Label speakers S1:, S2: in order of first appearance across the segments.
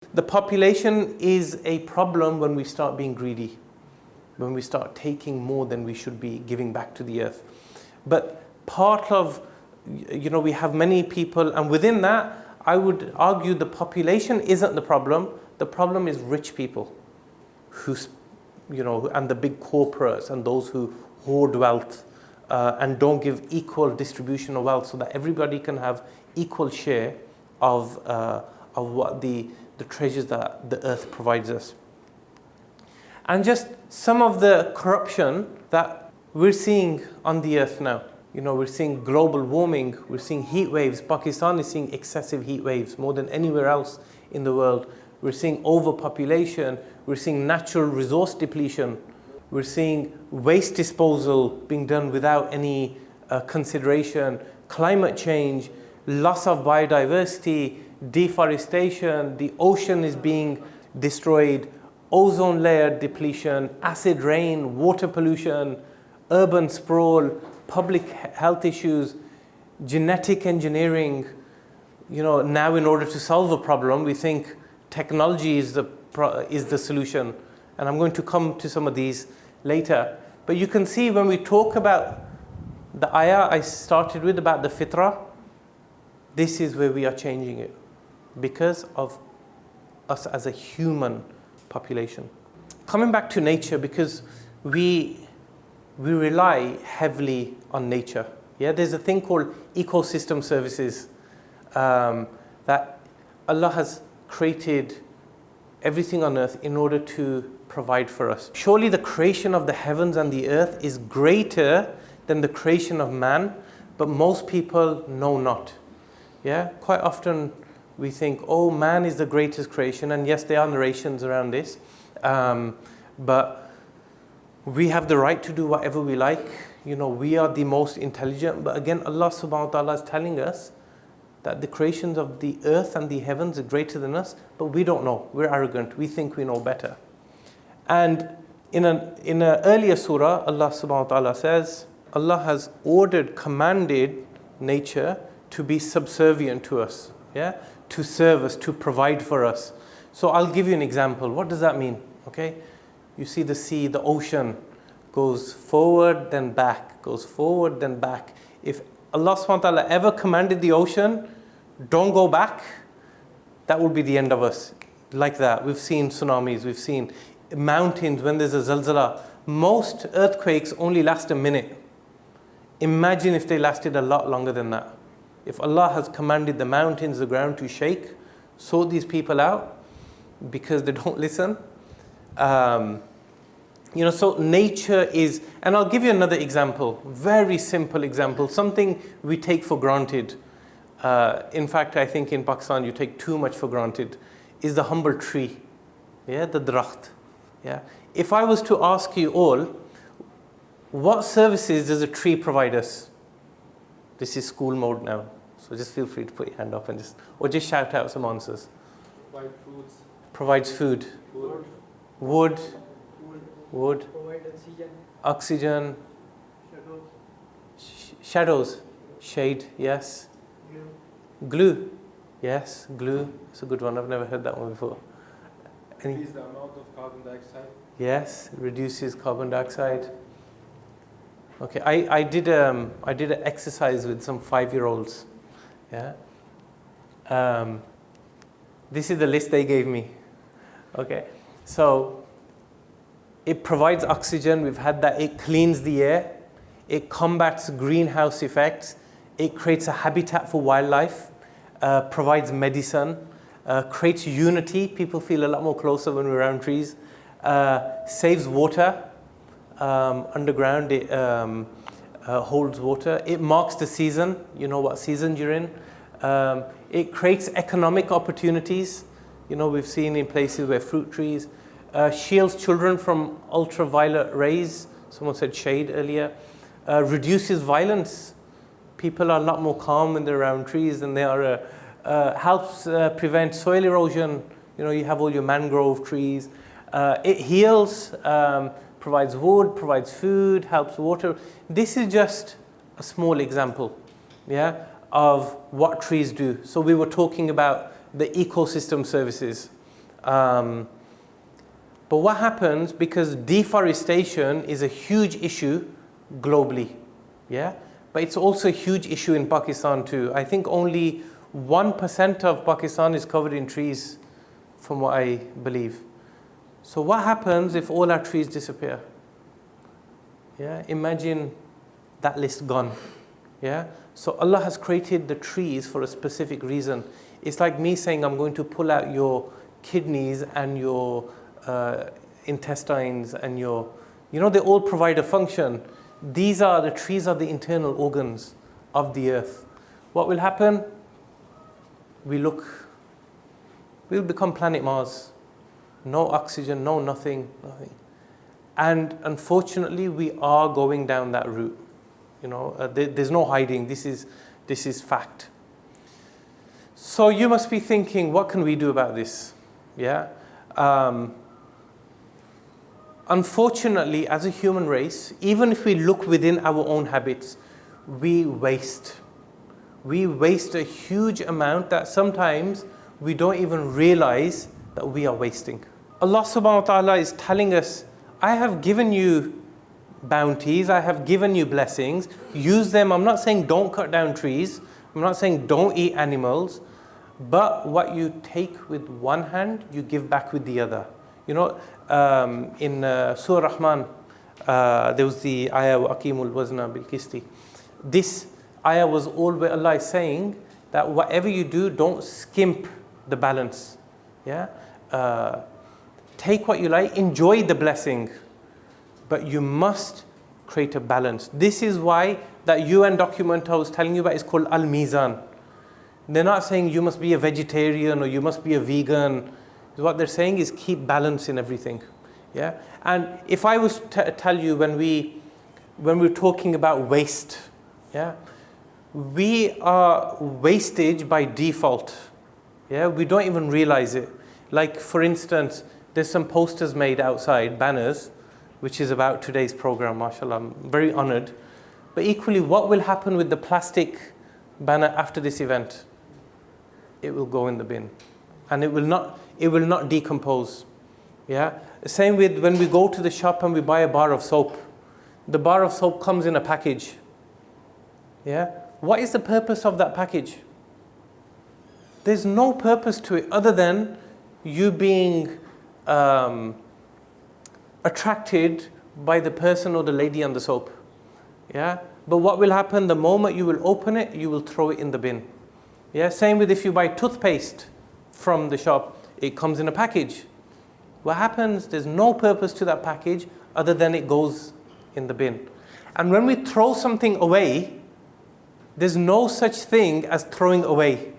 S1: The population is a problem when we start being greedy, when we start taking more than we should be giving back to the earth. But part of, we have many people, and within that, I would argue the population isn't the problem. The problem is rich people who, and the big corporates and those who hoard wealth and don't give equal distribution of wealth so that everybody can have equal share of what the treasures that the earth provides us. And just some of the corruption that we're seeing on the earth now. We're seeing global warming, we're seeing heat waves. Pakistan is seeing excessive heat waves more than anywhere else in the world. We're seeing overpopulation, we're seeing natural resource depletion, we're seeing waste disposal being done without any consideration, climate change, loss of biodiversity, deforestation, the ocean is being destroyed, ozone layer depletion, acid rain, water pollution, urban sprawl, public health issues, genetic engineering. Now in order to solve a problem, we think technology is the solution. And I'm going to come to some of these later. But you can see when we talk about the ayah I started with about the fitrah, this is where we are changing it because of us as a human population. Coming back to nature, because we rely heavily on nature. Yeah, there's a thing called ecosystem services that Allah has created everything on earth in order to provide for us. Surely the creation of the heavens and the earth is greater than the creation of man, but most people know not. Yeah, quite often we think, oh, man is the greatest creation, and yes, there are narrations around this, but we have the right to do whatever we like. We are the most intelligent, but again, Allah subhanahu wa ta'ala is telling us that the creations of the earth and the heavens are greater than us, but we don't know. We're arrogant. We think we know better. And in an earlier surah, Allah subhanahu wa ta'ala says, Allah has commanded nature to be subservient to us, yeah, to serve us, to provide for us. So I'll give you an example. What does that mean? Okay, you see the sea, the ocean goes forward, then back, goes forward, then back. If Allah subhanahu wa ta'ala ever commanded the ocean, don't go back, that would be the end of us. Like that, we've seen tsunamis, we've seen mountains when there's a zalzala. Most earthquakes only last a minute. Imagine if they lasted a lot longer than that. If Allah has commanded the mountains, the ground to shake, sort these people out because they don't listen. So nature is, and I'll give you another example, very simple example, something we take for granted. In fact, I think in Pakistan you take too much for granted, is the humble tree, yeah, the drakht. Yeah. If I was to ask you all, what services does a tree provide us? This is school mode now, so just feel free to put your hand up and just shout out some answers.
S2: Provide fruits.
S1: Provides food. Wood.
S2: Provide
S1: Oxygen. Shadows. Shade, yes. Glue. Yes, glue. It's a good one. I've never heard that one before.
S2: Increase the amount of carbon dioxide.
S1: Yes, reduces carbon dioxide. Okay, I did an exercise with some 5-year-olds. Yeah. This is the list they gave me. Okay, so it provides oxygen. We've had that. It cleans the air. It combats greenhouse effects. It creates a habitat for wildlife. Provides medicine. Creates unity. People feel a lot more closer when we're around trees. Saves water. Underground, it holds water. It marks the season. You know what season you're in. It creates economic opportunities. We've seen in places where fruit trees. Shields children from ultraviolet rays. Someone said shade earlier. Reduces violence. People are a lot more calm when they're around trees than they are. Helps prevent soil erosion. You have all your mangrove trees. It heals. Provides wood, provides food, helps water. This is just a small example, of what trees do. So we were talking about the ecosystem services. But what happens, because deforestation is a huge issue globally, yeah? But it's also a huge issue in Pakistan too. I think only 1% of Pakistan is covered in trees, from what I believe. So what happens if all our trees disappear? Yeah, imagine that list gone. Yeah, so Allah has created the trees for a specific reason. It's like me saying I'm going to pull out your kidneys and your intestines and your, they all provide a function. The trees are the internal organs of the earth. What will happen? We'll become planet Mars. No oxygen, no nothing. And unfortunately, we are going down that route. There's no hiding. This is fact. So you must be thinking, what can we do about this? Yeah. Unfortunately, as a human race, even if we look within our own habits, we waste. We waste a huge amount that sometimes we don't even realize that we are wasting. Allah subhanahu wa ta'ala is telling us, I have given you bounties, I have given you blessings, use them. I'm not saying don't cut down trees, I'm not saying don't eat animals, but what you take with one hand, you give back with the other. In Surah Rahman, there was the ayah, وَأَقِيمُوا الْوَزْنَ بِالْقِسْطِ. This ayah was all where Allah is saying that whatever you do, don't skimp the balance. Yeah? Take what you like, enjoy the blessing, but you must create a balance. This is why that UN document I was telling you about is called Al-Mizan. They're not saying you must be a vegetarian or you must be a vegan. What they're saying is keep balance in everything. Yeah? And if I was to tell you when we're talking about waste, yeah, we are wastage by default. Yeah, we don't even realize it. Like, for instance, there's some posters made outside, banners, which is about today's program, mashallah. I'm very honored. But equally, what will happen with the plastic banner after this event? It will go in the bin. And it will not decompose. Yeah? Same with when we go to the shop and we buy a bar of soap. The bar of soap comes in a package. Yeah? What is the purpose of that package? There's no purpose to it other than you being attracted by the person or the lady on the soap. Yeah? But what will happen the moment you will open it, you will throw it in the bin. Yeah? Same with if you buy toothpaste from the shop, it comes in a package. What happens? There's no purpose to that package other than it goes in the bin. And when we throw something away, there's no such thing as throwing away.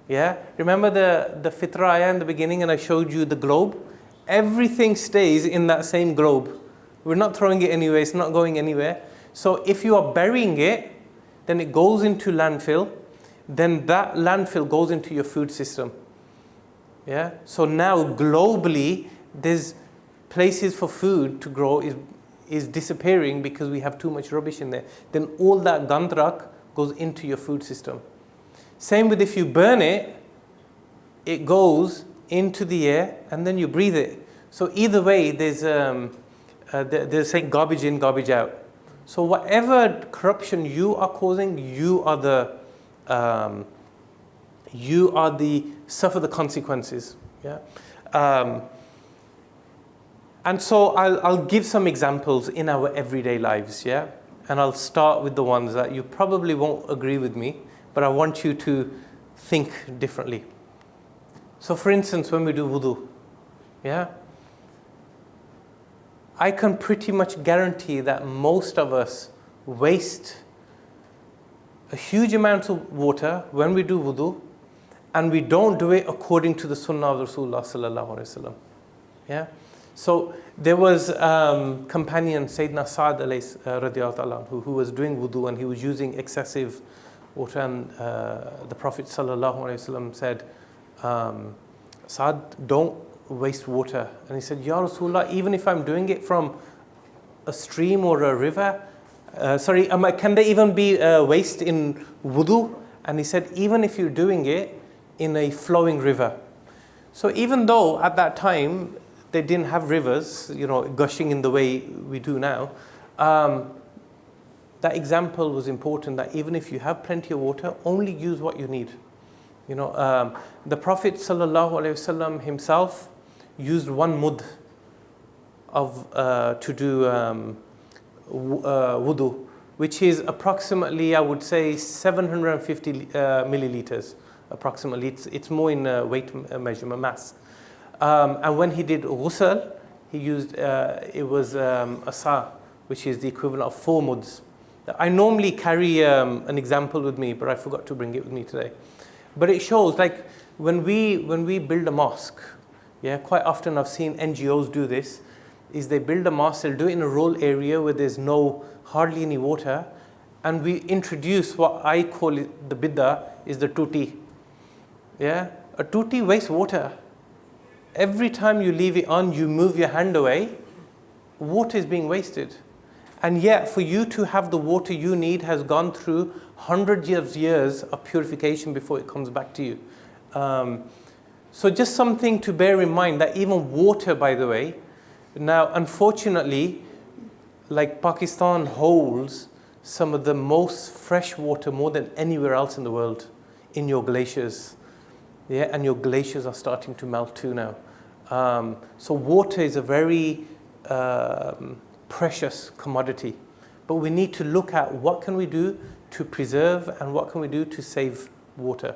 S1: Yeah? Remember the fitra ayah in the beginning and I showed you the globe? Everything stays in that same globe. We're not throwing it anywhere, it's not going anywhere. So if you are burying it, then it goes into landfill, then that landfill goes into your food system. Yeah? So now globally, there's places for food to grow is disappearing because we have too much rubbish in there. Then all that gandrak goes into your food system. Same with if you burn it, it goes into the air and then you breathe it. So either way, there's saying garbage in, garbage out. So whatever corruption you are causing, you are the suffer the consequences. Yeah. And so I'll give some examples in our everyday lives. Yeah. And I'll start with the ones that you probably won't agree with me, but I want you to think differently. So for instance, when we do wudu, yeah, I can pretty much guarantee that most of us waste a huge amount of water when we do wudu, and we don't do it according to the sunnah of Rasulullah sallallahu alaihi wasallam. Yeah. So there was companion Sayyidina Sa'd radiyallahu ta'ala who was doing wudu and he was using excessive water, and the Prophet sallallahu alaihi wasallam said, Sa'd, don't waste water. And he said, Ya Rasulullah, even if I'm doing it from a stream or a river, can there even be waste in wudu? And he said, even if you're doing it in a flowing river. So even though at that time they didn't have rivers, gushing in the way we do now, that example was important, that even if you have plenty of water, only use what you need. The Prophet ﷺ himself used one mud to do wudu, which is approximately, I would say, 750 milliliters. Approximately, it's more in weight measurement, mass. And when he did ghusl, he used it was a sa, which is the equivalent of 4 muds. I normally carry an example with me, but I forgot to bring it with me today. But it shows, like when we build a mosque, quite often I've seen NGOs do this. Is they build a mosque, they'll do it in a rural area where there's hardly any water, and we introduce what I call it, the bid'ah, is the tuti. A tuti wastes water. Every time you leave it on, you move your hand away, water is being wasted. And yet, for you to have the water you need has gone through hundreds of years of purification before it comes back to you. So just something to bear in mind, that even water, by the way, now unfortunately, like Pakistan holds some of the most fresh water more than anywhere else in the world in your glaciers. And your glaciers are starting to melt too now. So water is a very precious commodity, but we need to look at what can we do to preserve and what can we do to save water.